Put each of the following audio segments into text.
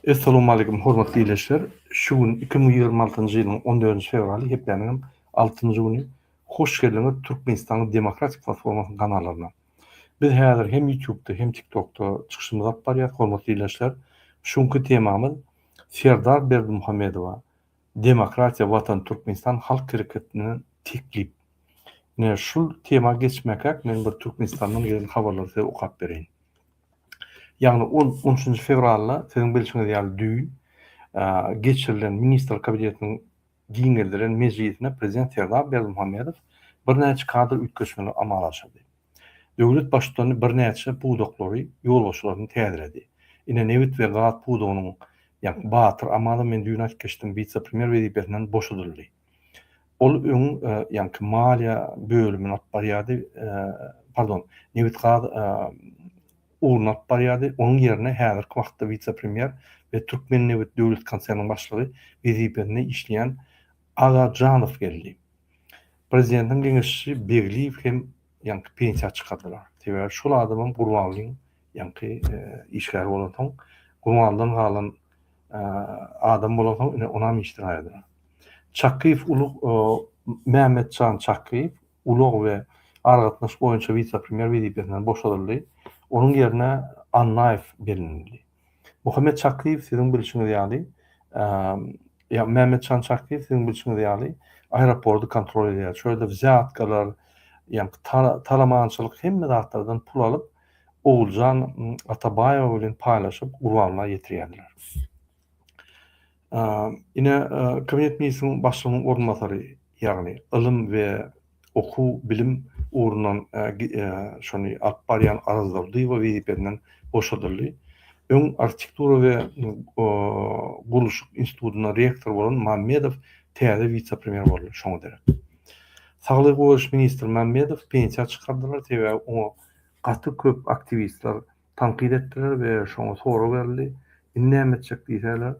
Assalamu alaykum hormatly ýeşler. Şu gün 2026-njy ýylyň 14 fevraly hepleriniň 6-njy güni. Hoş geldiňiz Türkmenistan Demokratik Platformasynyň kanalyna. Biz häzir hem YouTube'da hem TikTok'da çykyşymyz alyp barýar hormatly ýeşler. Şuňky temamyz Serdar Berdimuhammedowa Demokratiýa Watan Türkmenistan Halk Hereketiniň teklip. Ne şul tema geçmekek men bir Türkmenistanyň gelen habarlary okap bereýin. Yani 13 fevralda sizin bilişiniz ýaly düýün geçirilen minister kabinetiniň giňerleriň mejlisine prezident Serdar Berdimuhammedow bir näçe kadr ütkeşmeli amal açdy. Döwlet başçylaryny bir näçe puwdaklary ýolbaşçylaryny täziredi. Ine Nevit we Gat puwdagynyň ýa Batyr amaly men düýün açkyşdym vice-premier wezipetinden boşadyldy. Ol öň ýa maliýa bölümini alyp barýardy. Pardon, Nevit Gat uğrunap barýardy. Onuň ýerine häzirki wagtda vice-premier we Türkmen Nevit döwlet konsernyň başlygy wezipetinde işleýän Aga Janow geldi. Prezidentiň geňeşçisi Begliýew hem ýa-ni pensiýa çykardylar. Sebäbi şol adamyň gurbanlygyň ýa-ni işgär bolan gurbanlygyň galan adam bolan onam iştirýärler. Çakyýew Mehmetcan Çakyýew ulug we argatnaş boýunça vice-premier wezipetinden boşadyldy. Onun yerine Annaýew berildi. Muhammed Çakyýew siziň bilişiňiz ýaly, Mehmetcan Çakyýew siziň bilişiňiz ýaly aeroporty kontrol edýär. Şöyle wizatkalar, ýa-ni talamançylyk hemme zatlardan pul alyp Oğulcan Atabaýew bilen paýlaşyp urbanlyğa ýetirýärler. Ine kabinet meclisiniň başlygynyň ornatary, ýagny ilim we oku bilim uğrundan şonu alyp barýan Arazdaly we wezipetinden boşadyldy. Öň arkitektura we guruluş institutynyň rektor bolan Mammedow täze vice-premier boldy şoňa derek. Saglyk goýuş ministri Mammedow pensiýa çykardylar we oňa gaty köp aktivistler tanqid etdiler we şoňa sora berildi. Näme etjek diýseler,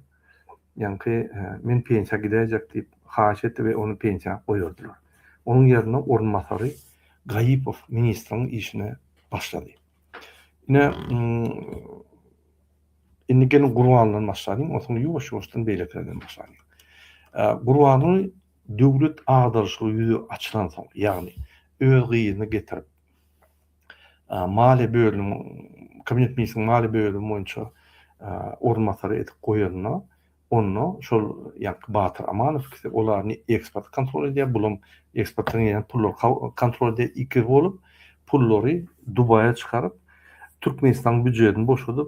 ýa-ni men pensiýa gidejek diýip haýyş etdi we onu pensiýa goýurdylar. Onun yerine ornatary Gaýipow ministriň işine başlady. Ine indi gelin gurbanlygyny başladym, onuň ýuwaş-ýuwaşdan beýlekerden başladym. Gurbanlyk döwlet agdarşygy ýüzü açylan soň, ýagny öz gyýyny getirip maliýe bölümi, kabinet meclisiniň maliýe bölümi boýunça ornatary edip goýanna onu şol ýa-ni Batyr Amanow olaryny eksport kontrol edýär. Bulam eksportlanan pullar kontrol edýär. Iki bolup pullary Dubaýa çykaryp Türkmenistan büdjetini boşadyp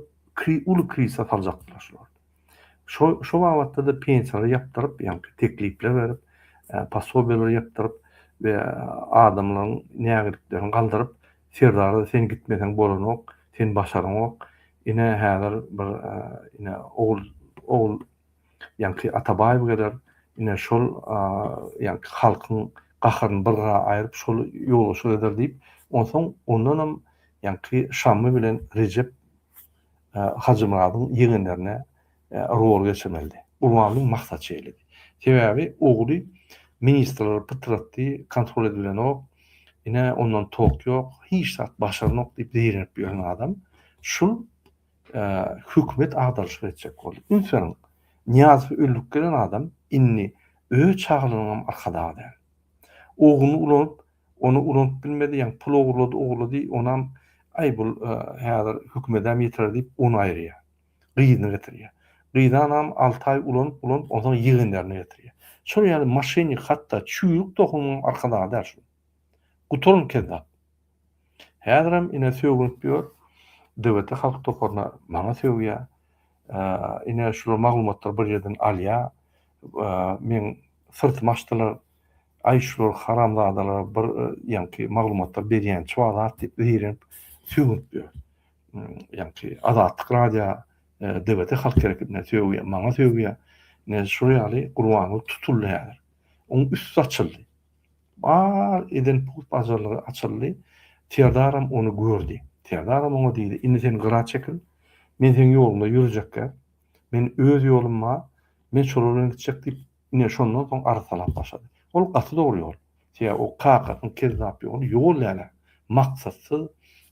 uly kriza saljakdylar şolar. Şo wagtda da pensiýalar ýapdyryp, ýa-ni teklipler berip, pasobiýalar ýapdyryp we adamlaryň nägerliklerini galdyryp, Serdar sen gitmesen bolanok, sen başaranok. Ine häzir bir ine oğul ýa-ni Atabaýew geler, ine şol ýa-ni halkyň gaharyny birga aýryp şol ýoluşy eder diýip, ondan hem ýa-ni Şamy bilen Recep Hacımuradyň ýegenlerine rol geçirmeldi. Urbanlygyň maksat şeýledi. Sebäbi ogly ministrler pytratdy, kontrol edilenok, ine ondan tok ýok, hiç zat başaranok diýip diýerip ýören adam şol hükümet agdarşyk etjek boldy. Ünsüň Niýazow öldürip gelen adam inni öz çaglygynyň arkadagy. Onu ulanyp bilmedi, ýa-ni pul ogurlady, onam ay bul häzir hükümetem ýetir diýip onu aýrýar. Gyýyny getirýär. Gyýdanam 6 ay ulanyp ondan ýegenlerini getirýär. Şol ýaly maşenik hatda çüýük dokunyň arkadagy däl şu. Guturun kezzap. Häziram ine söwgünip ýör. Döwlete halk toparna maňa söwýär. Ine şu maglumatlar bir ýerden alýa. Men sırtym açdylar. Ay şular haramzadalar bir ýa-ni maglumatlar berýän çwagat diýip diýerip söwgünip ýör. Ýa-ni Azatlyk radio döwlete halk hereketine söwýär, maňa söwýär. Ne şu ýaly gurbanlyk tutuldy häzir. Onuň üstü açyldy. Bar eden pul bazarlygy açyldy. Serdaram onu gördü. Serdaram oňa diýdi: "Indi sen gyra çekil. Men seň ýolunda ýürejekkä. Men öz ýolumma, men şol ýoldan gitjek" diýip, ine şondan soň arsalap başlady. Ol gaty dogry ýol. Ýa o kakatyň kezzap ýoly ýol ýaly. Maksatsy,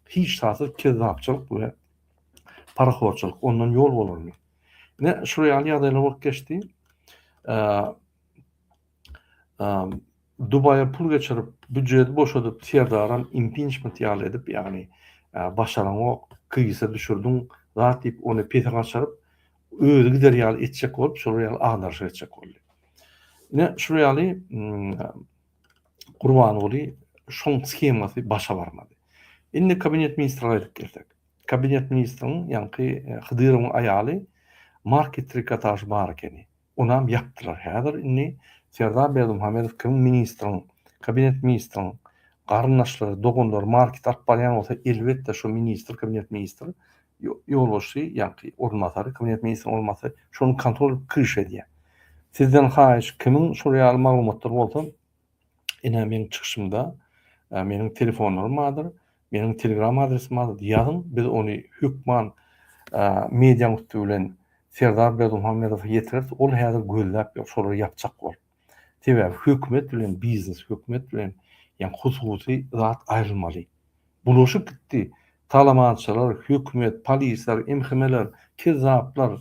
hiç sasyz kezzapçylyk we paraxorçylyk ondan ýol bolarmy? Ne şu real ýagdaýlar bolup geçdi. Dubaýa pul geçirip, büdjeti boşadyp, Serdaran impeachment ýaly edip, ýagny başaraňok, kıysa düşürdüň, zat diýip ony pete gaçyryp, özi gider ýaly etjek bolup, şol ýaly agdarşy etjek boldy. Ne şu ýaly Gurbanoğlu şoň skemasy başa barmady. Indi kabinet ministrine edip geldik. Kabinet ministriniň ýanky Hydyrowyň aýaly market trikotaj bar ekeni. Onam yapdylar. Häzir indi Serdar Berdimuhamedow kim ministriniň, kabinet ministriniň garyndaşlary, doganlar market alyp barýan bolsa, elbetde şu ministr, kabinet ministri ýolbaşy, ýanky ornatary, kabinet ministri olmasa şonu kontrol kiriş edýär. Sizden haýyş kimiň şu real maglumatlar bolsa, ine meniň çykyşymda meniň telefonlarym bardyr, meniň telegram adresim bardyr. Ýazyn, biz ony hükman media bilen Serdar Berdimuhamedow ýetirip, ol häzir gözläp şolary ýapjak bolup. Sebäbi hökümet bilen biznes, hökümet bilen ýa hususy zat aýrylmaly. Bulaşyk gitdi. Talamançylar, hökümet, polisler, emhemeler, kezzaplar,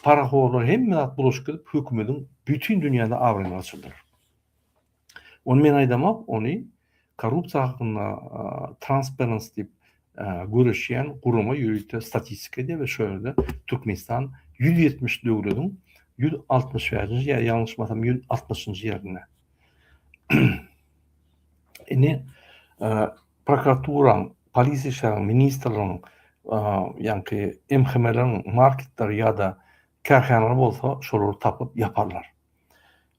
parahollar hemme zat bulaşyk gidip hökümetiň bütün dünýäde awryny açyldyr. Onu men aýdamap, ony korrupsiýa hakynda transparency diýip görüşýän guruma ýürütde statistika diýip we şöyle Türkmenistan 170 döwletiň 160-njy ýa ýalňyşmasam 160-njy ýerine. Ine prokuraturaň, polisiýa işleriň, ministrligiň, ýanky emhemelerin marketler ýa-da karhanalar bolsa, şolary tapyp ýaparlar.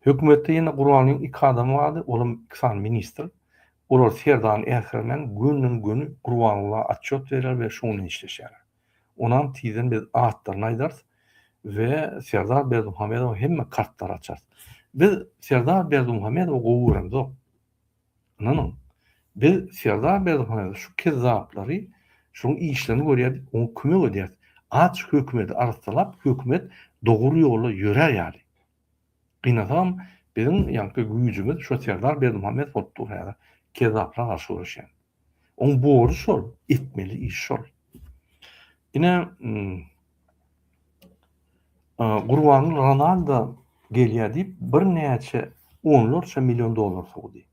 Hökümetde ýene Gurbanyň 2 adamy bardy, olam 2 san ministr. Olar Serdaryň ähirmen günden güni Gurbanyňa atçot berer we şonu işleşýär. Onam tiýden biz atlaryny aýdars we Serdar Berdimuhamedow hemme kartlar açar. Biz Serdar Berdimuhamedow gowuramyk. Ananyň. Biz Serdar Berdimuhamedow şu kezzapları, şoň işlerini görýärdik, onu kömek edýär. Aç hökümeti arsalap, hökümet dogry ýolda ýörer ýaly. Gynasam, bizim ýanky güýjümiz şu Serdar Berdimuhamedow bolup durýar. Kezzaplara garşy görüşýän. On boğru şol, etmeli iş şol. Ine Gurbanyň Ronaldo gelýär diýip bir näçe onlarça milyon dolar sowdy.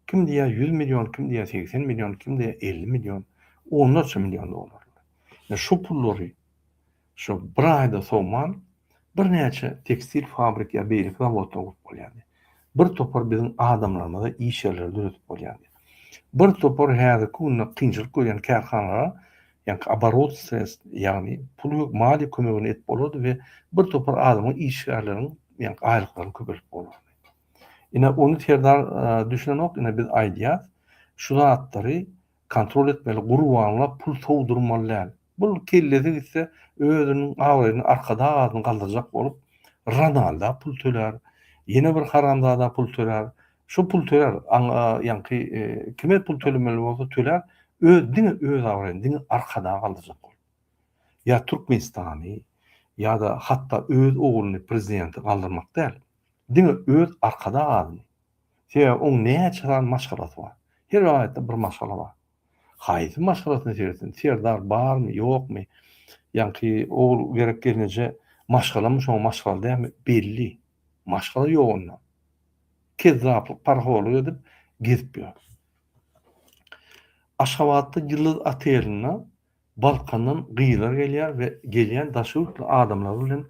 Kim diýär 100 milyon, kim diýär 80 milyon, kim diýär 50 milyon, onlarça milyon dolar. Şu pullary şu bir aýda sowman bir näçe tekstil fabrika beýlik zawodda bolýardy. Bir topar bizim adamlarymyza iş ýerleri üretip bolýardy. Bir topar häzir kunna kynçylyk görýän karhanalara ýa-ni abarot stres, ýagny pul mali kömegini etip bolady we bir topar adamyň iş ýerleriniň ýa-ni aýlyklaryny köpelip bolady. Ine onu Serdar düşünen ok, ine biz aýdýar, şu zatlary kontrol etmeli, Gurbanyňa pul sowdurmaly. Bu kellesi gitse özüniň awryny arkada adyny galdyrjak bolup, Ronaldo pul töler, ýene bir haramzada pul töler. Şu pul töler, ýanky kime pul tölemeli bolsa töler, öz awryny diňe arkada galdyrjak bolup. Ya Türkmenistany ýa-da hatda öz ogluny prezidenti galdyrmak däl. Diňe öz arkada adyny. Sebäbi oň näçe maşgalasy bar. Her wagtda bir maşgala bar. Haýsy maşgalasyny seýersin? Serdar barmy, ýokmy? Ýanky ogul gerek gelneje maşgalamy şoň maşgal dämi? Belli. Maşgala ýok ondan. Kezzaplyk, parholu edip gezip ýör. Aşgabatda Yıldız Oteline Balkandan gyýlar gelýär we gelýän daşurtly adamlar bilen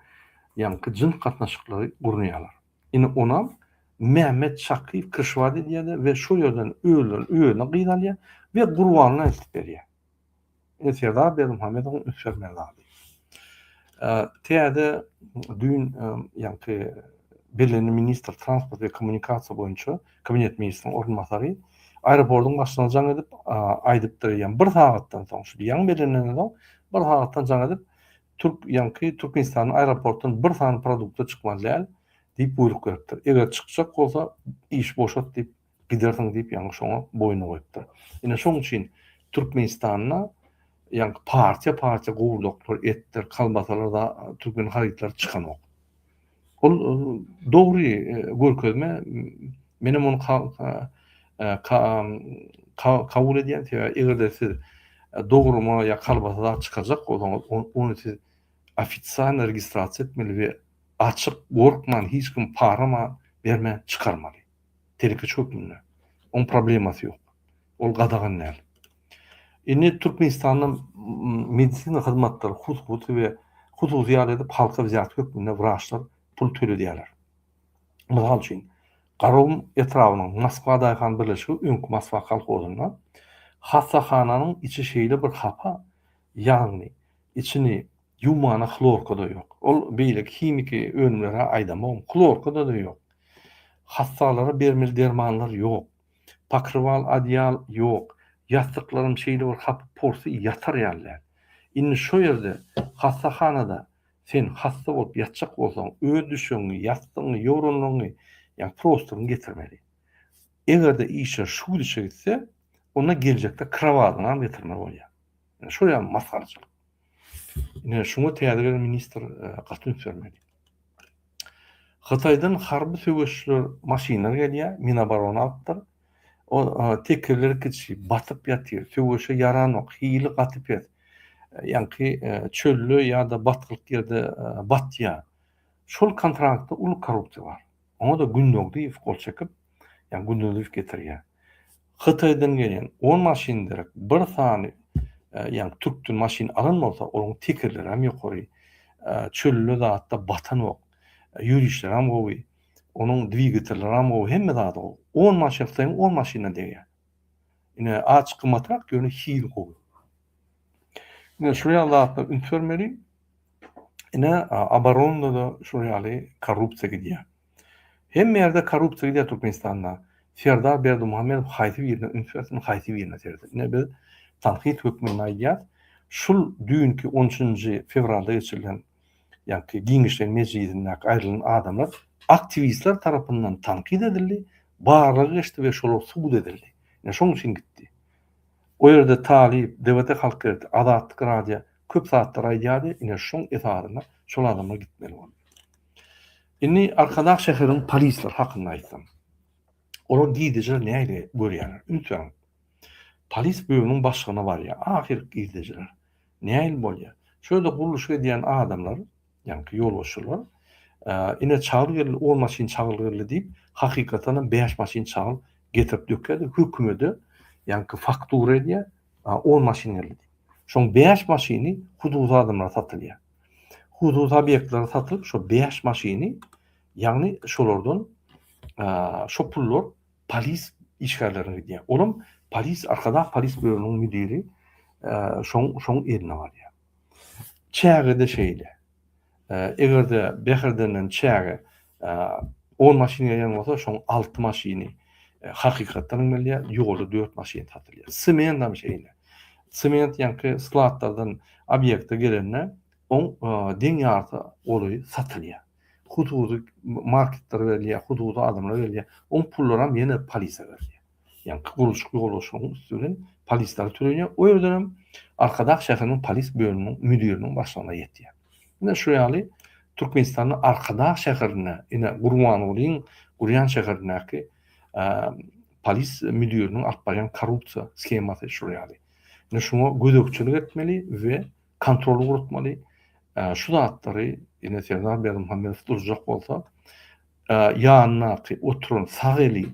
ýanky jyn gatnaşyklary gurunýarlar. Ine onam Mehmet Şakyp Kırşwady diýýär we şu ýerden öýüne gyýdalýar we Gurbanyna etip berýär. Serdar Berdimuhamedow ünsürmeli. Täze dün ýanky belirli ministr transport ve kommunikasiýa boýunça kabinet ministriniň ornatary aeroportun başyna jaň edip aýdypdyr, ýa-ni bir sagatdan soň şu ýaň belirlenen bir sagatdan jaň edip Türkmenistanyň aeroportundan bir san produkta çykmaly diýip buyruk beripdir. Eger çykjak bolsa iş boşat diýip gidersiň diýip ýa-ni şoňa boýuna goýupdyr. Ine şoň üçin Türkmenistanyna ýa-ni partiýa gowurdaklar etdir, kalbasalar da Türkmen haýytlar çykan ok. Ol dogry görkezme, menem onu kabul edýän, egerde siz dogrymy ýa kalbasa çykajak bolsaňyz, onu siz ofitsial registrasiya etmeli ve açık gorkman hiç kim parama berme çıkarmalı. Tereke çökmünü. On probleması yok. Ol gadagan näl. Indi Türkmenistan'ın medisina hyzmatları hususi ve hususi ýerde halka wezarty hökmünde wraçlar pul töledýärler. Mysal üçin Garawum etrawynyň Moskwa daýhan birleşigi öňkü Moskwa kolhozundan hassahanyň içi şeýle bir hapa, ýagny içini ýumana klorka da ýok. Ol beýle kimiki önümlere aýdamam, klorka da ýok. Hassalara bermeli dermanlar ýok. Pakryval adyal ýok. Ýastıklaryň şeýle bir hap porsi ýatar ýaller. Indi şo ýerde hassahanada sen hassa bolup ýatjak bolsaň, öz düşüňi, ýastygyňy, ýorunyňy, ýa prostoryny getirmeli. Egerde işe şu dişe gitse, ona gelecekde kravadyny getirmeli bolýar. Şo ýa masgarçylyk. Ine şuňa täze ministr gatyn vermeli. Hataýdan harby söwüşler maşinalar gelýär, Minabaron alypdyr. O tekerler kiçi batıp ýatyr, söwüşe yaranok, hili gatyp ýat. Ýa-ni çöllü ýa-da batkylyk ýerde batýar. Şol kontraktda uly korrupsiýa bar. Oňa da gündögdi kol çekip, ýa gündögdi getirýär. Hataýdan gelen 10 maşinler bir sany ýa Türkdün maşin alınmasa, olaň tekerleri hem ýokary. Çöllü zatda batan ok. Ýürüşler hem gowy. Onun dwigateleri hem gowy, hemme zady gowy. 10 maşin saýyn 10 maşina diýär. Ine açyk matrak ýöne hil gowy. Ine şu ýalda informeri ine abaronda da şu ýaly korrupsiýa gidýär. Hemme ýerde korrupsiýa gidýär Türkmenistanda. Serdar Berdimuhamedov haýsy ýerine informasyon haýsy ýerine serdi. Ine biz tanqid hökmüne aýdýar. Şul dünkü 13 fevralda geçirilen ýa-ni Giňişler Mejlisinden aýrylan adamlar aktivistler tarapyndan tanqid edildi, barlygy geçdi we şolar subut edildi. Ine şoň üçin gitdi. O ýerde Talip, Dewlet Halk Gazety, Adatlyk radio köp saatlar aýdýardy, ine şoň esaryna şol adamlar gitmeli boldy. Indi Arkadaş şäheriniň polisler hakynda aýtsam. Olar giýdiler näýle görýärler? Ünsän. Polis bölüminiň başlygyna barýar. Ahir giýdiler. Näýle bolýar? Şöyle guruluş edýän adamlar, ýa-ni ýolbaşçylar, ine çağırýarlar, o maşin çağırýarlar diýip, hakykatan 5 maşin çağıryp getirip dökýärdi, hökümeti ýa-ni faktura edýär, o maşinleri. Şoň 5 maşini hududy adamlara satylýar. Hududy obyektlere satylyp, şo 5 maşini, ýagny şolardan şo pullar polis işgärlerine gidýär. Olam polis, arkada polis bölüminiň müdiri şoň erine barýar. Çägede şeýle. Egerde Beherdenden çäge 10 maşina ýan bolsa, şoň 6 maşini hakykatdan melýär, ýoly 4 maşin satylýar. Sement hem şeýle. Sement ýa-ni skladlardan obyekte gelende on deň ýarty oly satylýar. Hududy marketler berýär, hududy adamlar berýär. On pullar hem ýene polise berýär. Ýa-ni guruluşyň üstünden polisler türeýär. O ýerden hem Arkadaş şäheriniň polis bölüminiň müdiriniň başlygyna ýetýär. Ine şu ýaly Türkmenistanyň Arkadaş şäherine, ine Gurbanulyň Guryan şäherindäki polis müdiriniň alyp barýan korrupsiýa skemasy şu ýaly. Ine şuňa gödekçilik etmeli we kontrol gurutmaly. Şu zatlary ine Serdar Berdimuhamedov durjak bolsa, ýanyna oturan Sagely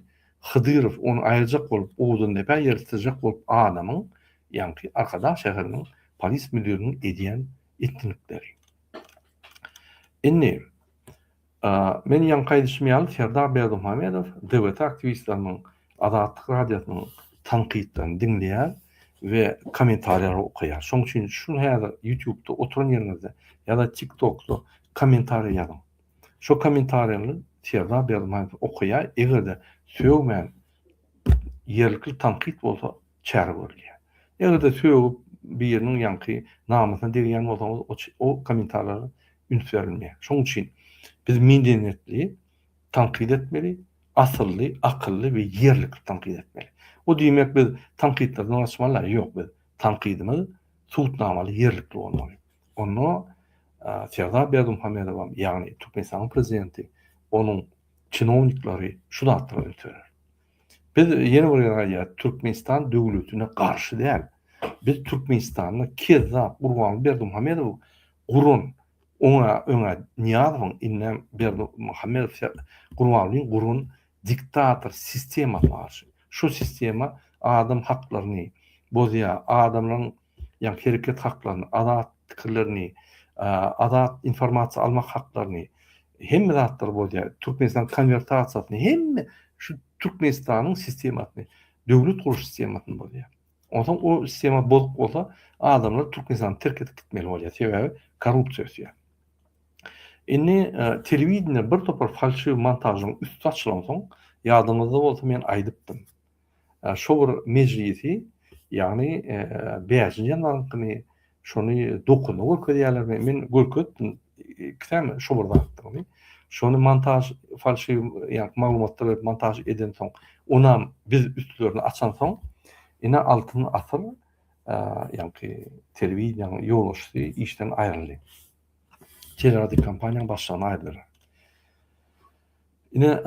Hydyrov onu aýyrjak bolup, owdun dep ýertijek bolup adamyň, ýa-ni Arkadaş şäheriniň polis müdiriniň edýän etkinlikleri. Indi men ýa-ni gaýdyşmaýaly Serdar Berdimuhamedov dewlet aktivistleriň Adatlyk radiosynyň tanqidlerini dinleýär we kommentariýar okuyar. Şoň üçin şu häzir YouTube'da oturan ýerinizde ýa-da TikTok'da kommentariýa ýazyn. Şo kommentariýany Serdar Berdimuhamedov okuyar, egerde söwmen ýerlikli tanqid bolsa çäre görülýär. Egerde söwüp bir ýeriniň ýa-ni namysyna degýän bolsaňyz o kommentariýara üns berilmeýär. Şoň üçin biz medeniyetli tanqid etmeli, asylly, akylly we ýerlikli tanqid etmeli. O diýmek biz tanqidlerden açmalar ýok, biz tanqidimiz suwtnamaly, ýerlikli bolmaly. Onu Serdar Berdimuhamedov, ýagny Türkmenistanyň prezidenti, onuň çynowniklary şu zatlara ötürer. Biz ýene bir ýerde Türkmenistan döwletine garşy däl. Biz Türkmenistanyň Kezzap Gurban Berdimuhamedov gurun Öňe Niýazowyň inne Berdimuhammedow Gurbanulyň gurun diktator sistema var. Şu sistema adam haklaryny bozýar, adamlaryň ýa hereket haklaryny, adat pikirlerini, adat informasiýa almak haklaryny hemme zatlar bozýar. Türkmenistan konvertasiýasyny hemme şu Türkmenistanyň sistemasyny, döwlet guruş sistemasyny bozýar. Ondan o sistema bolup bolsa adamlar Türkmenistany terk edip gitmeli bolýar. Sebebi korrupsiýa. Inni telewizionyna bir topar falşyw montajyň üstü açylan soň ýadyňyzda bolsa men aýdypdym. Şo bir mejlisi ýagny 5-nji ýylyny şonu dokunup görýärler. Men görkezdim. Käme şo bir zatdy. Şonu montaj falşyw ýa maglumatlary montaj eden soň onam biz üstlerini açan soň ine altını asyl ýa-ni telewizionyň ýoluşy işden aýryldy. Teleradio kampaniýanyň başlygyna aýdyldy. Ine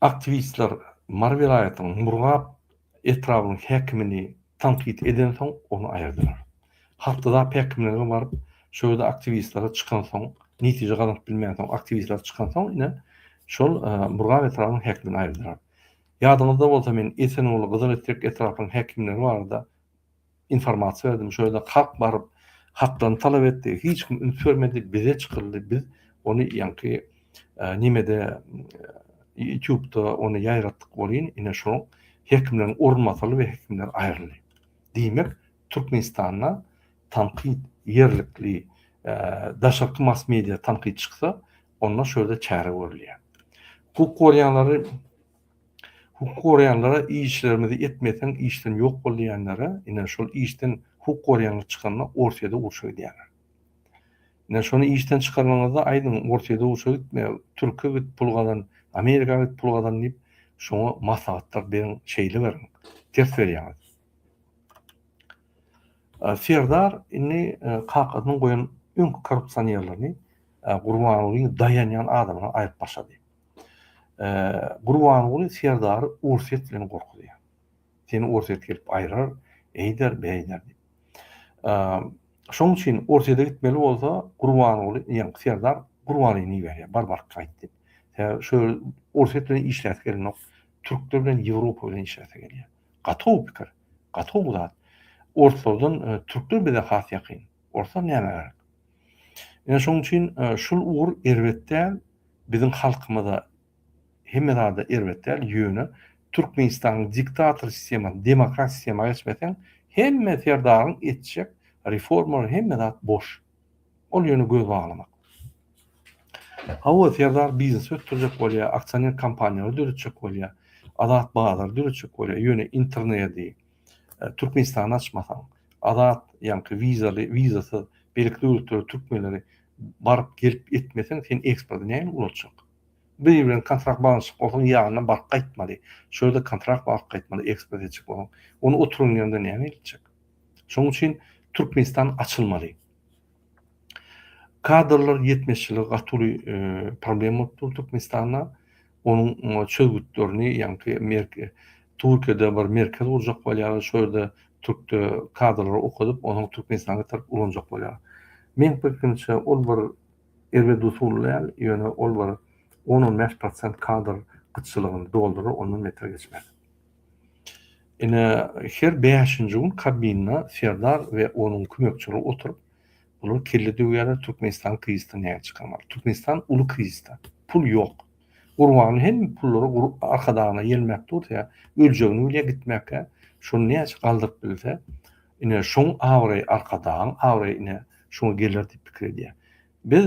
aktivistler Mar vilayatynyň Murgap etrabynyň häkimini tanqid eden soň onu aýyrdylar. Haftada häkimlerine baryp şöyle aktivistlere çıkan soň, nitije galap bilmeýän soň aktivistler çıkan soň ine şol Murgap etrabynyň häkimini aýyrdylar. Ýadyňyzda bolsa men Esenoglu Gyzyletdirek etrabynyň häkimleri barada informasiýa berdim. Şöyle halk baryp haklaryny talap etdi. Hiç kim üns bermedi, bize çykyldy. Biz onu ýa-ni nimede YouTube'da onu ýaýratdyk bolýan. Ine şo häkimleriň ornmasaly we häkimler aýryldy. Diýmek Türkmenistanyna tanqid yerlikli daşarky mass media tanqid çyksa, onda şöyle çäre görülýär. Hukuk gorýanlara işlerimizi etmesen işden ýok bolýanlara, ine şol işden hukuk gorýanlar çykanda ortada urşup diýerler. Ine şonu işden çykarmaňyzda aýdym ortada urşup gitme, Türkiýe git pulgadan, Amerika git pulgadan diýip şoňa maslahatlar beriň, şeýle berin. Ters berýär. Serdar inni kakadyň goýan öňkü korrupsiýonlaryny Gurbanulyň daýanýan adamyna aýyp başlady. Gurbanuly Serdary urset bilen gorkudýar. Seni urset gelip aýrar, eýder, beýder diýip. Şoň üçin ursada gitmeli bolsa Gurbanuly, ýa Serdar Gurbanulyny berýär, barbar gaýt diýip. Şöyle urset bilen işläp gelmek, Türkler bilen Ýewropa bilen işläp gelýär. Gatow pikir, gatow zat. Ortadan Türkler bilen has ýakyn. Orta näme gerek? Ýa şoň üçin şol ugur erbetde biziň halkymyza hemme zada erbetde ýöne Türkmenistanyň diktator sistemi, demokrat sistemi geçmesen hemme Serdaryň etjek reformalar hemme zat boş. Ol ýöne göz baglamak. Hawa Serdar biznes ötürjek bolýar, aksioner kompaniýalar döretjek bolýar, adat bazar döretjek bolýar, ýöne internetdi Türkmenistany açmasaň, adat ýa-ni vizasy belki döwletler türkmenleri baryp gelip etmesen sen eksport näme boljak? Bir bilen kontrakt bağlanışyk bolsaň ýagyna baryp gaýtmaly. Şöyle kontrakt baryp gaýtmaly, eksport etjek bolan. Onu oturuň ýerinde näme edecek? Şoň üçin Türkmenistan açylmaly. Kadrlar 70 ýyly gatuly problem bolupdy Türkmenistanda. Onuň çözgütlerini ýa-ni Türkiýede bir merkez urjak bolýar, şöyle Türkde kadrlar okudup, onuň Türkmenistana tarap ulanjak bolýar. Men pikirçe ol bir erbe dusullar, ýöne ol bir 10-15% kadr gyçylygyny dolduryp, ondan metre geçmeli. Ine her 5-nji gün kabinna Serdar we onuň kömekçileri oturup, bular kelle döwýärler Türkmenistan kryzisinden näme çykarmaly. Türkmenistan uly krizisde. Pul ýok. Gurbanuly hem pullary arkadagyna gelmek dursa, öljegini bilýär gitmekkä, şonu näçe galdyryp bilse, ine şoň awry arkadagyň, awry ine şoňa gelir diýip pikir edýär. Biz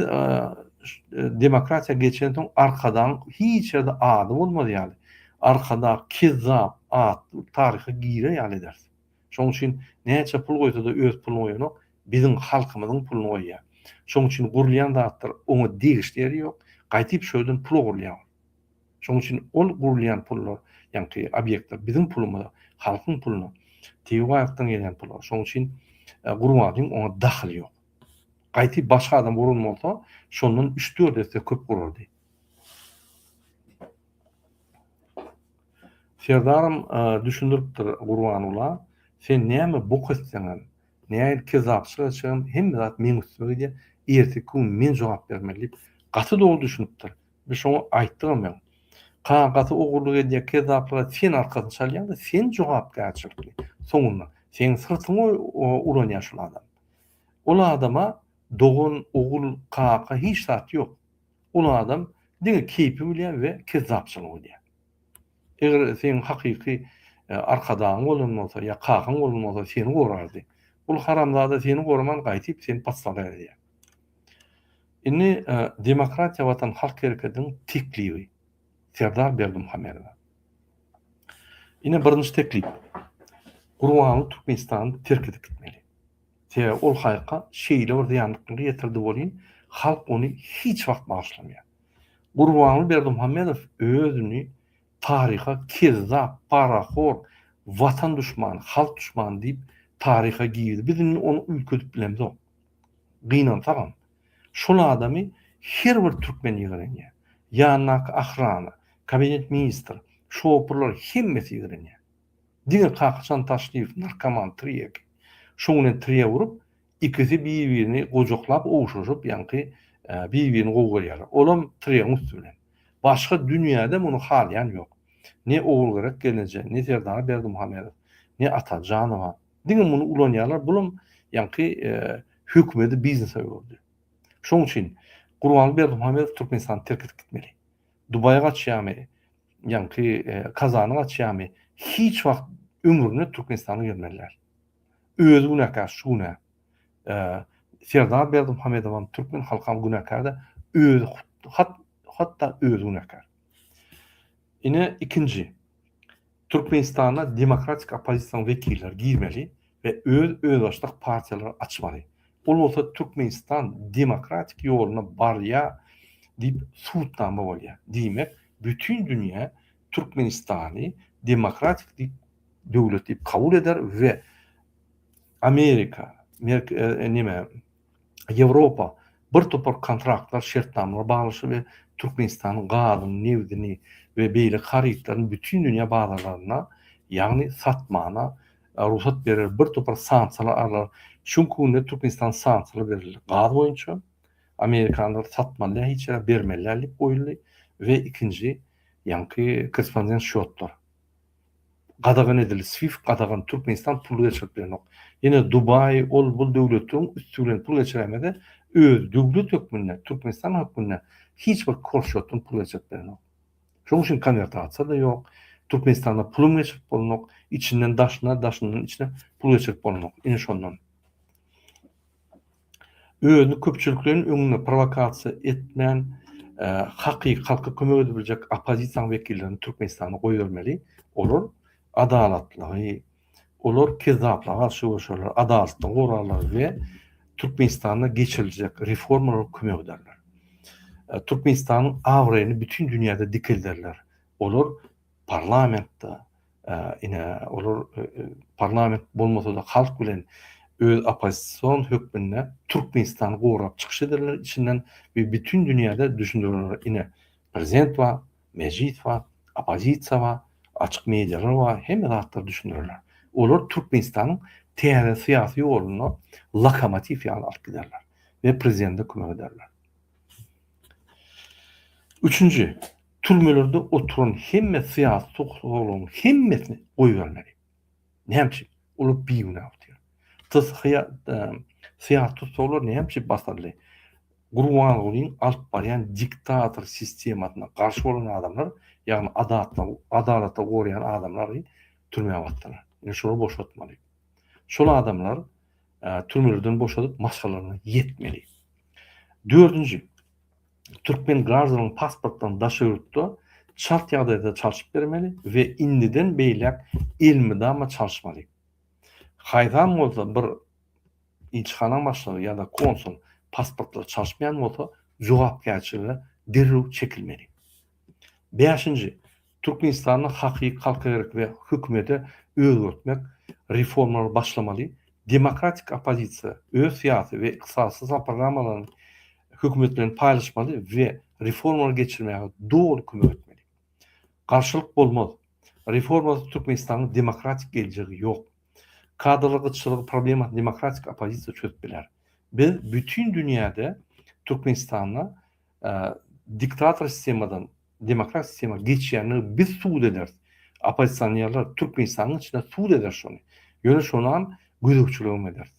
demokratiýa geçen soň arkadan hiç ýerde ady bolmady ýaly. Arkada kizzap, at, taryhy gire ýaly edersin. Şoň üçin näçe pul goýsa da öz puluny goýanok, biziň halkymyzyň puluny goýýar. Şoň üçin gurulýan zatlar oňa degişleri ýok, gaýtyp şöýden pul gurulýar. Şoň üçin ol gurulýan pullar, ýa-ni obýektler biziň pulumyz, halkyň puluny, teýwagdan gelen pullar. Şoň üçin Gurbanulyň oňa daxly ýok. Gaýtyp başga adam gurulma bolsa, şondan 3-4 есе köp guruldy. Serdarym düşündiripdir Gurbanulyga, sen näme bok etseň, näil kezapçyga çygam hemme zat men üstüme diye erteki gün men jogap bermeli. Gaty dol düşünüpdir. Bir şoňa aýtdym men. Gaty ogurluk edýär kezaplara sen arkadan çalýan-da sen jogap berýärçilik. Soňunda sen sırtyňy ulanýar şol adam. Ol adama dogun ogul kaka hiç zat yok. Ol adam diňe keýpi bilýär we kezapçylyk edýär. Eger sen hakyky arkadaň bolmasa ya kakan bolmasa seni gorardy. Ul haramzada seni gorman gaýtyp seni patsalar edýär. Inni demokratiýa watan halk hereketiniň teklibi Serdar Berdimuhammedow. Ine birinji teklip Gurbanly Türkmenistany terk edip gitmeli. Ol haýka şeýle bir ýanlykly ýetirdi bolýan, halk ony hiç wagt bagyşlamaýar. Gurbanly Berdimuhammedow özüni taryha kezzap, paraxor, watan düşmanı, halk düşmanı diýip taryha giydi. Bizim onu ülkedip bilemiz o. Gynan tagam. Şol adamy her bir türkmen ýygranýar. Ýanynak ahrana, kabinet ministri, şopurlar hemmesi ýygranýar. Diňe kakçan taşlyp narkoman triýek. Şoňuny triýe urup, ikisi bir-birini gojoklap owşuşup, ýanky bir-birini gowgalýar. Olam triýeň üstüne. Başga dünýäde muny halyan ýok. Ne oğul gerek gelince, ne Serdar Berdimuhammedow, ne Atajanowa. Diňe muny ulanýarlar, bulam ýanky hökümeti biznes öwrdi. Şoň üçin Gurbanly Berdimuhammedow Türkmenistany terk edip gitmeli. Dubaýa gaçýarmy, ýanky Kazana gaçýarmy, hiç wagt ömrüne Türkmenistana gelmeliler. Özü günäkär şuna. Serdar Berdimuhammedow Türkmen halkam günäkär-de öz hatda öz günäkär. Ine ikinci, Türkmenistana demokratik opozisiýa wekiller girmeli ve öz başlyk partiýalar açmaly. Olmasa Türkmenistan demokratik ýoluna barýa diýip suwtnama bolýar. Diýmek, bütün dünýä Türkmenistany demokratik döwlet diýip kabul eder we Amerika, Ýewropa bir topar kontraktlar, şertnamalar baglaşyp we Türkmenistanyň gadyny, newdini we beýle harytlaryny bütün dünýä bazarlaryna, ýagny satmana ruhsat berer. Bir topar sanksiýalar alar. Şunkunda Türkmenistan sanksiýalar berildi. Gady boýunça Amerikanlar satmaly, hiç ýere bermeliler diýip goýuldy we ikinji ýanky korrespondent şotlar. Gadagan edildi. SWIFT gadagan Türkmenistan pul geçirip bermek. Ýene Dubai ol bul döwletiň üstüne pul geçiremede öz döwlet hökmüne, Türkmenistan hökmüne hiç bir korşotun pul geçirip bermek. Şoň üçin konvertasiýa da ýok. Türkmenistanda pulum geçirip bolmak, içinden daşynyň içine pul geçirip bolmak. Ine şondan. Özüni köpçülikleriň öňüne provokasiýa etmän, hakyky halka kömek edebilecek opozisiýa wekillerini Türkmenistana goýbermeli. Olur adalatly, olur kezaplara garşy goşarlar, adalatly gorarlar we Türkmenistana geçirilecek reformalara kömek ederler. Türkmenistanyň awreýini bütün dünýäde dikildirler. Olur parlamentda, olur parlament bolmasa da halk bilen öz opozisiýon hökmüne Türkmenistany gorap çykyş ederler içinden we bütün dünýäde düşündirler. Ine prezident we mejlis we opozisiýa we açyk medialar we hemme zatlar düşündirler. Olur Türkmenistanyň täze syýasy ýoluny lokomotiv ýaly alyp giderler we prezidente kömek ederler. Üçüncü, türmelerde oturan hemme syýasy toklulugyň hemmesini goýbermeli. Näme? Olup biýüne atýar. Syýasy toklulyklar näme basarly? Gurbanlygyň alyp barýan diktator sistematyna garşy bolan adamlar, ýagny adalatda gorayan adamlary türmeye atdylar. Şonu boşaltmaly. Şol adamlar türmelerden boşalyp maşgalaryna ýetmeli. Dördüncü, Türkmen garzynyň pasportdan daşyrykda şart ýagdaýda çalyşyp bermeli we indiden beýlek ilmidama çalyşmaly. Haýdan bolsa bir ilçhana başlygy ýa-da konsul pasportlar çalyşmaýan bolsa jogapkärçiligi derrew çekilmeli. 5-nji, Türkmenistanyň hakyky halka gerek we hökümete özgertmek, reformalar başlamaly. Demokratik opozisiýa öz syýasy we ykdysadsy programmalaryny hökümet bilen paýlaşmaly we reformalar geçirmäge dogry kömek etmeli. Garşylyk bolmaz. Reforma Türkmenistanyň demokratik geljegi ýok. kadrlıqçılık problema demokratik opozisiya çözüp biler. Biz bütün dünyada Türkmenistan'a diktator sistemadan demokratik sistema geçýänini biz suud ederiz. Opozisiýonlar Türkmenistanyň içinde suud eder şonu. Ýöne şonam gözükçülügüm ederiz.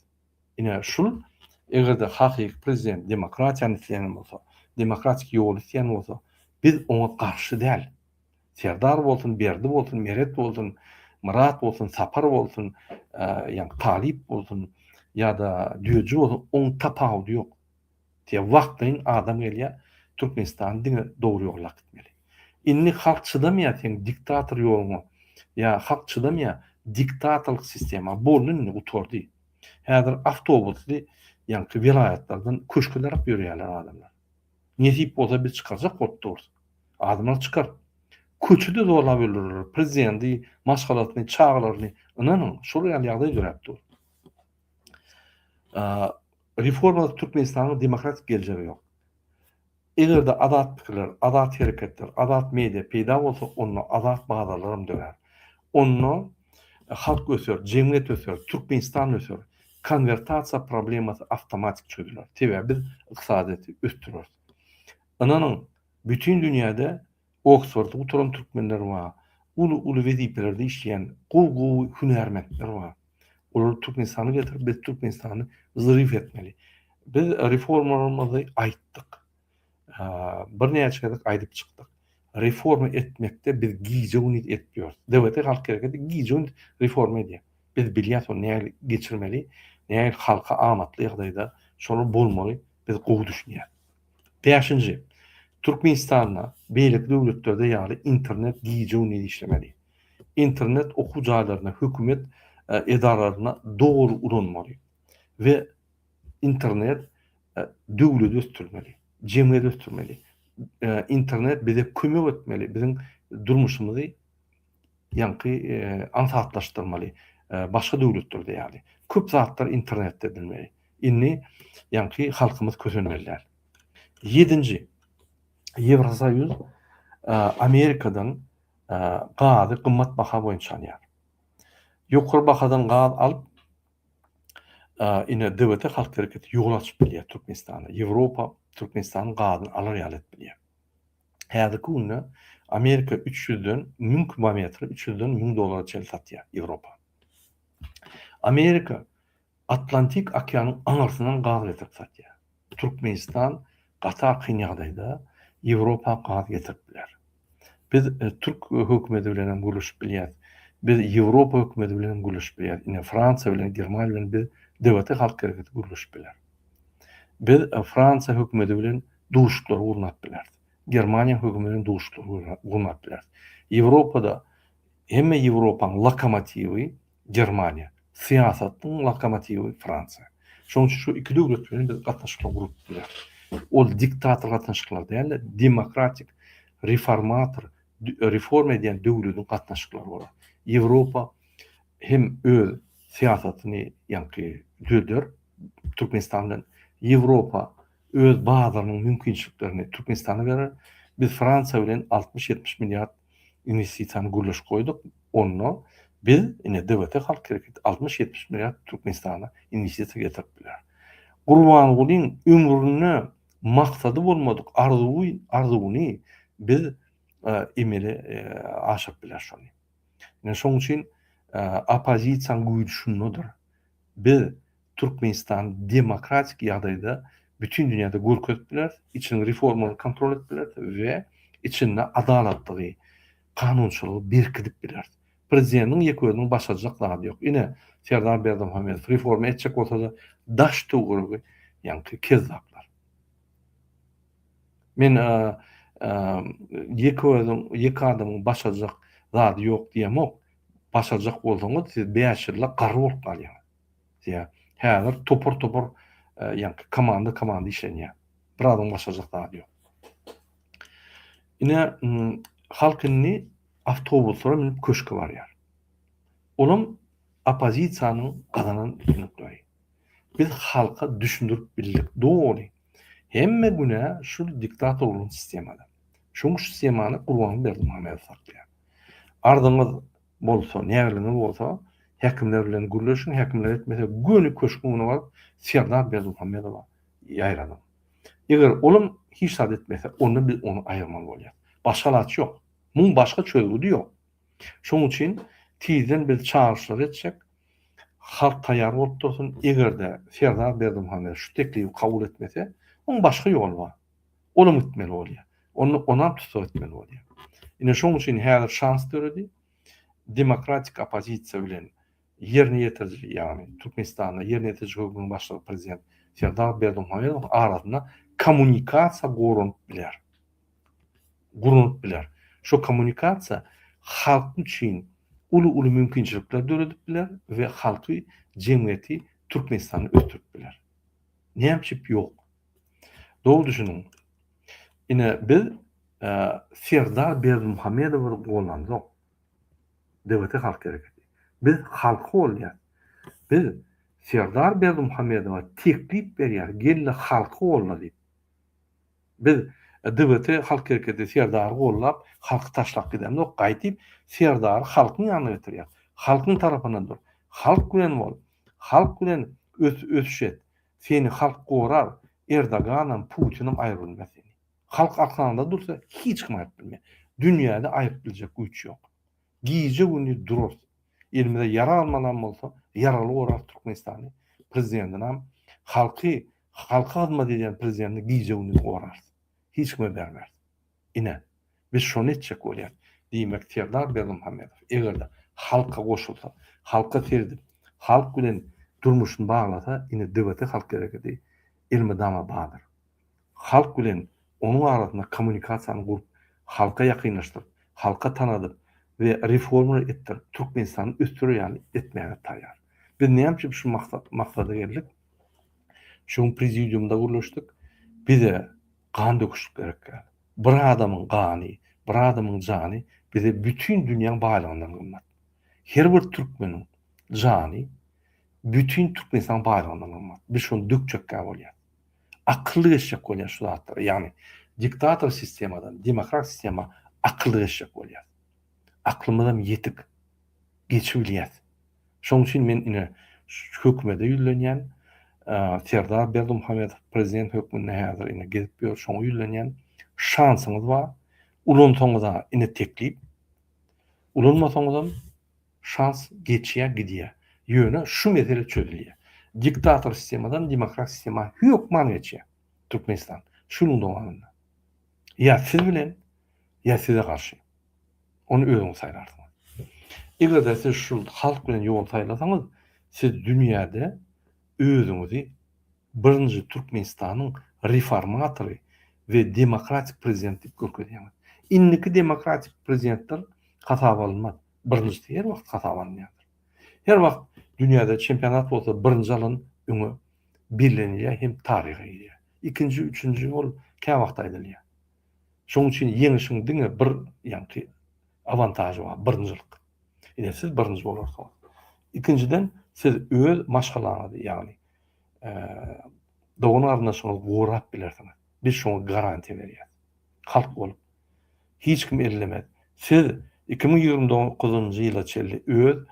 Ine şul egerde hakyky prezident demokratiýany isleýän bolsa, demokratik ýol isleýän bolsa, biz oňa garşy däl. Serdar bolsun, Berdi bolsun, Meret bolsun, Murat bolsun, Sapar bolsun, yani Talip bolsun ýa-da Düýeci bolsun, oň tapagy ýok. Diye wagtyň adam gelýär, Türkmenistan diňe dogry ýolga gitmeli. Inni halk çydamýar sen diktator ýoluňa. Ya halk çydamýar diktatorlyk sistema bolunny utordy. Häzir awtobusly ýa-da vilayatlardan köşkeler ýörýärler adamlar. Nesip bolsa biz çykarjak boldy. Adamlar çykar. Köçüde zorlap öldürürler. Prezidenti, maşgalatyny, çağlaryny, ynanyň şol ýagdaý görepdir. Reforma Türkmenistanyň demokratik geljegi ýok. Egerde adat pikirler, adat hereketler, adat media peýda bolsa, onu adat bagdarlarym döwer. Onu halk ösür, jemgyýet ösür, Türkmenistan ösür. Konvertasiýa problematy awtomatik çözüler. Tebe biz ykdysadyty östürýär. Ynanyň bütün dünýäde Oxfordda oturan Türkmenler var. Ulu wezipelerde işleyen gowy hünärmendler var. Olar Türkmenistany getirip biz Türkmenistany zırif etmeli. Biz reformalarymyzy aýtdyk. Bir näçe aýdyp çykdyk. Reforma etmekde biz giýje unit etmiyoruz. Dewleti halk hareketi giýje unit reforma edýär. Biz bilýäs onu näme geçirmeli, näme halka amatly ýagdaýda şonu bolmaly, biz gowy düşünýär. 5-nji Türkmenistan'a beýlik döwletlerde ýaly internet giýje unit işlemeli. İnternet okujalarına, hükümet edaralarına doğru ulanmalı. Ve internet döwlet östürmeli, jemgyýet östürmeli. İnternet bize kömek etmeli, bizim durmuşumuzu ansatlaşdyrmaly. Başga döwletlerde ýaly. Köp zatlar internetde edilmeli. Inni halkymyz kösenmeliler. 7-nji Евросоюз Amerikadan gazy gymmat baha boýunça alýar. Ýokary bahadan gaz alyp ine dewlete halk hareketi ýol açyp bilýär Türkmenistana. Ýewropa Türkmenistanyň gazyny alar ýaly bilýär. Häzirki günde Amerika 300'den 1000 kilometre, 300'den 1000 dolara satýar Ýewropa. Amerika Atlantik okeanyň aňarsynan gaz getirip satýar. Türkmenistan gatar kyn ýagdaýda Ýewropa gaz getirip bilýär. Biz Türk hökümeti bilen görüşüp bilýär. Biz Ýewropa hökümeti bilen görüşüp bilýär. Ine Fransa bilen, Germaniýa bilen biz dewleti halk hareketi görüşüp bilýär. Biz Fransa hökümeti bilen duşuklar urunap bilýär. Germaniýa hökümeti bilen duşuklar urunap bilýär. Ýewropada hemme Ýewropanyň lokomotiwi Germaniýa, siýasatyň lokomotiwi Fransa. Şoň üçin şu iki döwlet bilen biz gatnaşyklar gurup bilýär. Ol diktator gatnaşyklar däl, demokratik reformator, reform edýän döwletin gatnaşyklary bolar. Ýewropa hem öz siýasatyny düzler, Türkmenistan bilen Ýewropa öz bazarlynyň mümkinçiliklerini Türkmenistana berer. Biz Fransa bilen 60-70 milliard investisiýany gürleşip goýdyk. Onu biz ine dewlete halk hareketi 60-70 milliard Türkmenistana investisiýa getirip bilýär. Gurbangulyň ömrüne maksady bolmadyk arzuwuny biz emeli aşyp bilýär şonu. Şoň üçin opozisiýaň güýçlüdür. Biz Türkmenistan demokratik ýagdaýda bütün dünýäde görkezip bilýär, içini reformalar kontrol edip bilýär we içinde adalatlygy, kanunçylygy berkitip bilýär. Prezidentiň ýekörüniň başajak zady ýok. Ine Serdar Berdimuhamedow reforma etjek bolsa-da daş töwürgi kezzaplar. Men ýeki adamyň başajak zady ýok diýemok. Başajak bolsaňyz siz 5 ýylda garry bolup galýar. Diýär. Häzir topor komanda işlenýär. Bir adam başajak zady ýok. Ine halkyny awtobuslara minip köşke barýar. Olam opozisiýanyň gazanan ýokly. Biz halka düşündürip bildik. Doğru. Hemme güne şu diktatorluğun sistemada. Şoň sistemany Gurban Berdimuhamedow saklaýar. Ardyňyz bolsa, nägerliňiz bolsa, häkimler bilen gürleşin, häkimler etmese göni köşküne var, Serdar Berdimuhammedowa ýaýrady. Eger olum hiç sad etmese, onu biz onu ayırmalı bolýar. Başga laç yok. Muň başga çözgüdi yok. Şoň üçin tiýden bir çağrışlar etsek, halk taýýar bolup dursun. Egerde Serdar Berdimuhammedow şu teklifi kabul etmese, oň başga ýol bar. Olum gitmeli bolýar. Ona tutup etmeli bolýar. Ine şoň üçin häzir şans töredi. Demokratik opozisiýa bilen yerine ýetirjek, ýagny Türkmenistanda yerine ýetirjek hökümetiň başlygy prezident Serdar Berdimuhammedow arasynda kommunikasiýa gurunup biler. Şo kommunikasiýa halk üçin uly mümkinçilikler döredip biler we halky jemgyýeti Türkmenistany ötürip biler. Näçip ýok. Dol düşünün. Ine biz Serdar Berdimuhammedow golandyk. Dewleti halk hereketi. Biz halky bolýar. Biz Serdar Berdimuhammedowa teklip berýär, gelle halky bolla diýip. Biz dewleti halk hereketi Serdary gollap, halky taşlap gidemdik, gaýtyp Serdary halkyň ýanyna getirýär. Halkyň tarapyndan dur. Halk bilen bol. Halk bilen ötüşet. Seni halk gorar, Erdoğan'dan Putin'im aýrylmaz seni. Halk arkanında dursa hiç kim aýryp bilmez. Dünýäde aýryp biljek güç ýok. Giýje güni durur. Elmide yara almadan bolsa, yaraly gorar Türkmenistany prezidentinam halky hyzmat edýän prezidentni giýje güni gorar. Hiç kime bermez. Ine biz şonu etjek bolýar. Diýmek Serdar Berdimuhammedow egerde halka goşulsa, halka serdip, halk bilen durmuşyny baglasa, ine dewleti halk hereketi ilmi dama badyr. Halk bilen onuň arasynda kommunikasiýany gurup, halka ýakynlaşdyryp, halka tanadyp we reforma etdirip Türkmenistany ötürýän etmäge taýýar. Biz näçe şu maksada geldik? Şoň prezidiumda guruluşdyk. Bize kan döküşlik gerek. Bir adamın gany, bir adamın jany bize bütün dünýäň baýlygyndan gymmat. Her bir türkmeniň jany bütün Türkmenistan baýlygyndan gymmat. Biz şonu dökjekkä bolýar. Akylly geçjek bolýar şu zatlar. Ýagny diktator sistemadan demokrat sistema akylly geçjek bolýar. Aklymyzdan ýetik geçibilýär. Şoň üçin men ine hökümete ýülenýän Serdar Berdimuhammedow prezident hökümine häzir ine gezip ýör, şoňa ýülenýän şansyňyz bar. Ulansaňyz ine teklip, ulanmasaňyz şans geçýär, gidýär. Ýöne şu mesele çözülýär. Diktator sistemadan demokrat sistema hökman geçýär. Türkmenistan şunun dowamında. Ya siz bilen, ya size karşı. Onu özüňiz saýlarsyňyz. Eger siz şu halk bilen ýol saýlasaňyz, siz dünýäde özüňizi birinji Türkmenistanyň reformatory we demokratik prezident diýip görkezýäňiz. Inniki demokratik prezidentler hatap alınmaz. Birinji her wagt hatap alınýar. Her wagt dünýäde çempionat bolsa birinji alyn öňe birlenýär hem taryhy ýa. Ikinji, üçinji ol kä wagt aýdylýar. Şoň üçin ýeňişiň diňe bir ýanky avantajy bar, birinjilik. Ine siz birinji bolarsyňyz. İkinciden siz öz maşgalaňyzy, ýagny dogany arnaşyňyzy gorap bilersiňiz. Biz şoňa garantiýa berýär. Halk bolup hiç kim ellemez. Siz 2029-njy ýyla çelli öz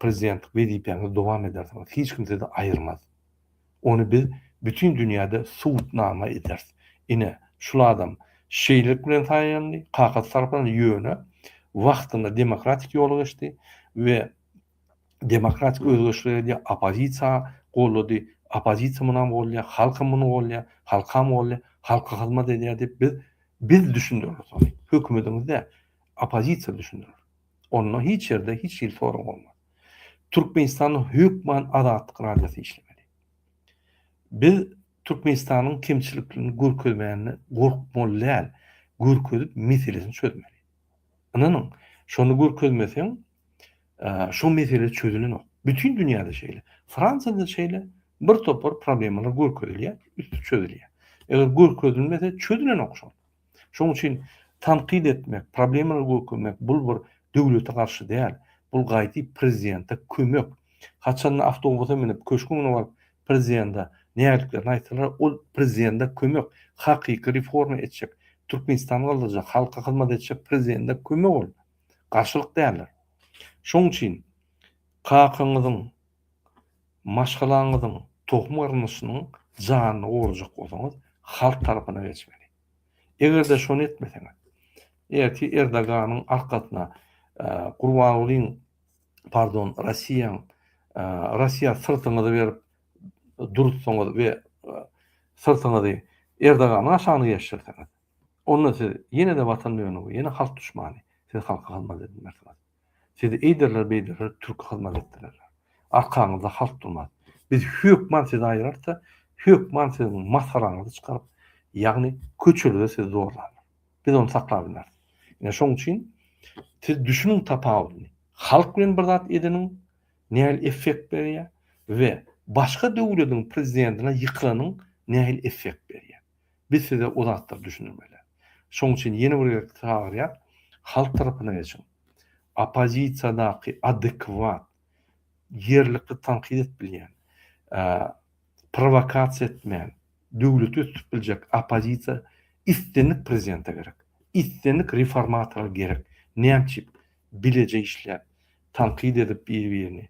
prezidentlik wezipeniňizi dowam edersiňiz. Hiç kim sizi aýyrmaz. Onu biz bütün dünýäde suwutnama ederiz. Ine şulardan şeýlik bilen taýýanly, kakat tarapyndan ýöne wagtynda demokratik ýoly geçdi we demokratik özgörüşleri opozisiýa gollady, opozisiýa munan bolýar, halka munan bolýar, halka bolýar, halka hyzmat edýär diýip biz düşündürüz onu. Hökümetimizde opozisiýa düşündürür. Onunla hiç ýerde hiç ýyl sorun bolmaz. Türkmenistanyň hökman adatlyk radiosu işlemeli. Biz Türkmenistanyň kemçiliklerini görkezmegini gorkmaly, görkezip meselesini çözmeli. Ananyň şonu görkezmeseň şu mesele çözülen. Bütün dünýäde şeýle. Fransada şeýle bir topar problemalar görkezilýär, üstü çözülýär. Eger görkezilmese çözülen okşar. Şoň üçin tanqid etmek, problemalar görkezmek bul bir döwlete garşy däl. Bul gaýty prezidente kömek. Haçan awtobusa minip köşküne baryp prezidente näýerliklerini aýtsalar, ol prezidente kömek, hakyky reforma etjek, Türkmenistany galyjak, halka hyzmat etjek prezidente kömek bol. Garşylyk däller. Şoň üçin Kakaňyzyň, maşgalaňyzyň, tohum garynşynyň janyny gowurjak bolsaňyz halk tarapyna geçmeli. Egerde şonu etmeseňiz, erti Erdoganyň arkasyna Gurban Gulyň, pardon, Rossiýa sırtyňyzy berip durutsaňyz we sırtyňyzy Erdoganyň aşagyna geçirseňiz, onda siz ýene de watan döwlegi, ýene halk düşmany, siz halka hyzmat edilmersiniz. Siz eýderler Türk hyzmat etdiler. Arkaňyzda halk durmaz. Biz hökman sizi aýyrarsa, hökman siziň masalaňyzy çykaryp, ýagny köçelide sizi zorlar. Biz onu saklap bilmez. Ýa şoň üçin siz düşünün tapawulyny. Halk bilen bir zat ediniň, nähili effekt berýär we başga döwletiň prezidentine ýykranyň nähili effekt berýär. Biz size o zatlar düşünmeli. Şoň üçin ýene bir taýýar, halk tarapyna geçin. Opozisiýadaky adekvat, yerlikli tanqid etbilýän, provokasiýa etmeýän, döwleti ötüp biljek opozisiýa istenlik prezidente gerek. İstenlik reformator gerek. Näçip bilejek işler, tanqid edip bir-birini,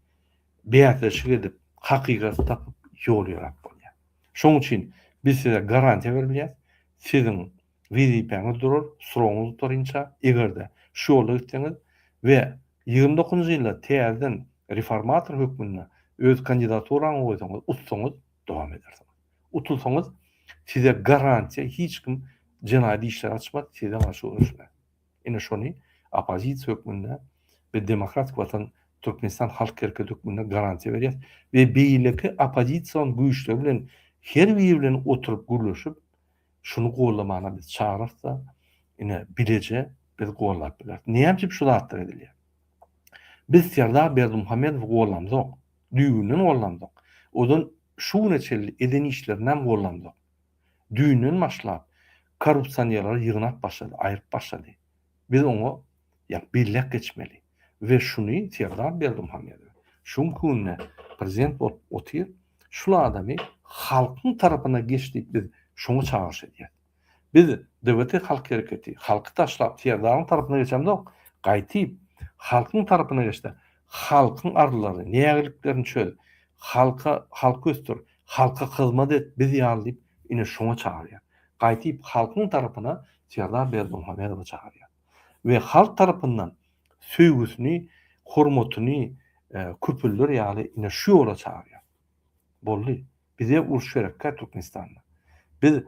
beýatlaşyk edip, hakykat tapyp ýol ýarap bolýar. Şoň üçin biz size garantiýa berýäs, siziň wizipaňyz durur, suragyňyz durunça, egerde şu ýolda gitseňiz we 29-njy ýylda täzeden reformator hökmüne öz kandidaturaňy goýsaňyz, utsaňyz dowam edersiňiz. Utulsaňyz size garantiýa hiç kim jenaý işler açmaz, size başy uruşmaz. Ine şonu opozisiýa hökmüne we demokratik watan Türkmenistan Halk Hareketi hökmüne garantiýa berýär we beýleki opozisiýa güýçleri bilen her biri bilen oturup gürleşip şunu goýlamana biz çağırsa, ine bileje biz goýlap biler. Näçip şu zatlar edilýär? Biz Serdar Berdimuhammedow goýlamdyk, düýünden goýlamdyk. Odan şu neçeli eden işlerinden goýlamdyk. Düýünden başlap korrupsiýonçylar ýygnap başlady, aýryp başlady. Biz onu birlek geçmeli. Ve şunu Serdar Berdimuhammedow şun günne prezident otyr, şular adamy halkyň tarapyna geçdik biz şonu çağırış edýär. Biz döwlet halk hareketi, halky taşlap Serdaryň tarapyna geçemdik, gaýtyp halkyň tarapyna geçdi. Halkyň arlary, nägeliklerini çöz, halka östür, halka hyzmat et, biz ýalyp ine şonu çağırýar. Gaýtyp halkyň tarapyna Serdar Berdimuhammedow çağırýar. Ve halk tarapyndan söýgüsini, hormatyny köpüller ýaly ine şu ýola çağırýar. Boldy. Bize uruş berek Türkmenistanda. Biz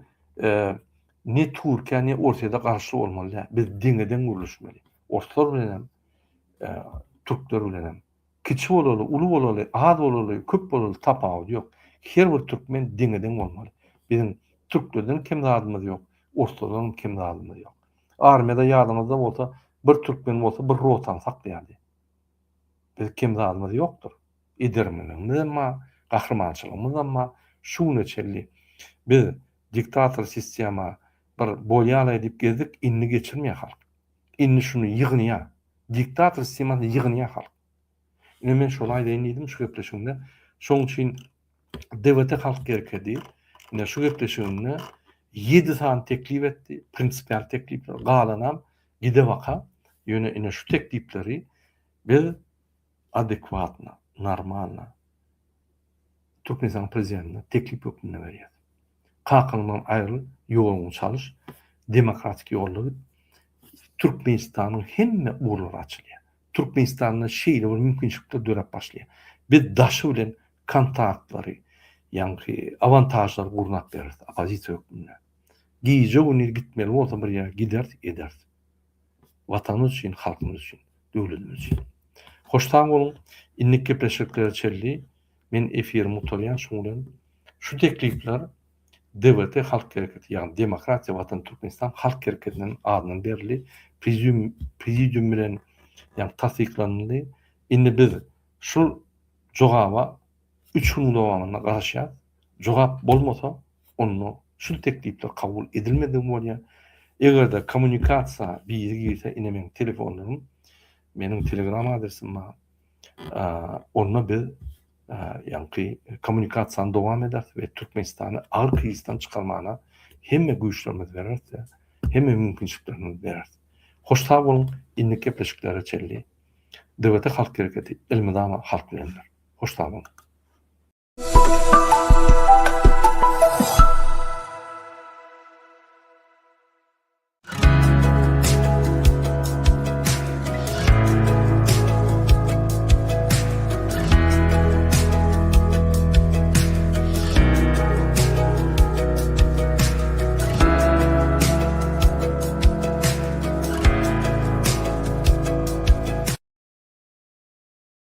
ne Türkiýe ne Ortaýa garşy bolmaly. Biz diňeden gürleşmeli. Ortalar bilen Türkler bilen kiçi bolaly, uly bolaly, az bolaly, köp bolaly tapawut ýok. Her bir türkmen diňeden bolmaly. Bizim Türklerden kim zadymyz ýok, Ortalardan kim zadymyz ýok. Armiýada ýadymyzda bolsa, bir türkmen bolsa bir rotan saklaýardy. Biz kim zadymyz ýokdur. Edermenimiz emma, gahrmançylygymyz emma şu neçeli biz diktator sistema bir bolýala edip gezdik, inni geçirmeýär halk. Inni şunu ýygnaýar. Diktator sistemany ýygnaýar halk. Ine men şolay diýdim şu gepleşiginde. Şoň üçin dewlet halk gerekedi. Ine şu gepleşiginde 7 saat teklip etdi, prinsipial teklipler galanam gide baka. Ýöne ine şu teklipleri biz adekvatna, normalna Türkmenistan prezidentine teklip hökmüne berýär. Kakyndan aýryl ýoluny çalyş, demokratik ýolda Türkmenistanyň hemme urlary açylýar. Türkmenistanyň şeýle bir mümkinçilikler dörep başlaýar. Biz daşy bilen kontaktlary, ýa-ni avantajlar gurnap berdi opozisiýa hökmüne. Giýje güni gitmeli bolsa bir ýere gider, eder. Watanymyz üçin, halkymyz üçin, döwletimiz üçin. Hoştaň bolun, innik gepleşikler çelli. Men efirimi tutulýan şoňdan şu teklipler dewlet halk hareketi, ýa-ni Demokratiýa watan Türkmenistan halk hareketiniň adynyň berildi. Prezidium bilen ýa-ni tasdiklandy. Indi biz şu jogaba 3 gün dowamyna garaşýar. Jogap bolmasa onu şu teklipler kabul edilmedi bolýar. Egerde kommunikasiýa bizi girse ine men telefonlarym, meniň telegram adresim bar. Onu biz ýa-ni kommunikasiýany dowam eder we Türkmenistany agyr kryzisden çykarmana hemme güýçlerimiz bererse, hemme mümkinçiliklerimiz berer. Hoşta bolun, innik gepleşikleri çelli. Döwete halk gereketi, elmydama halk bilenler. Hoş tabyň.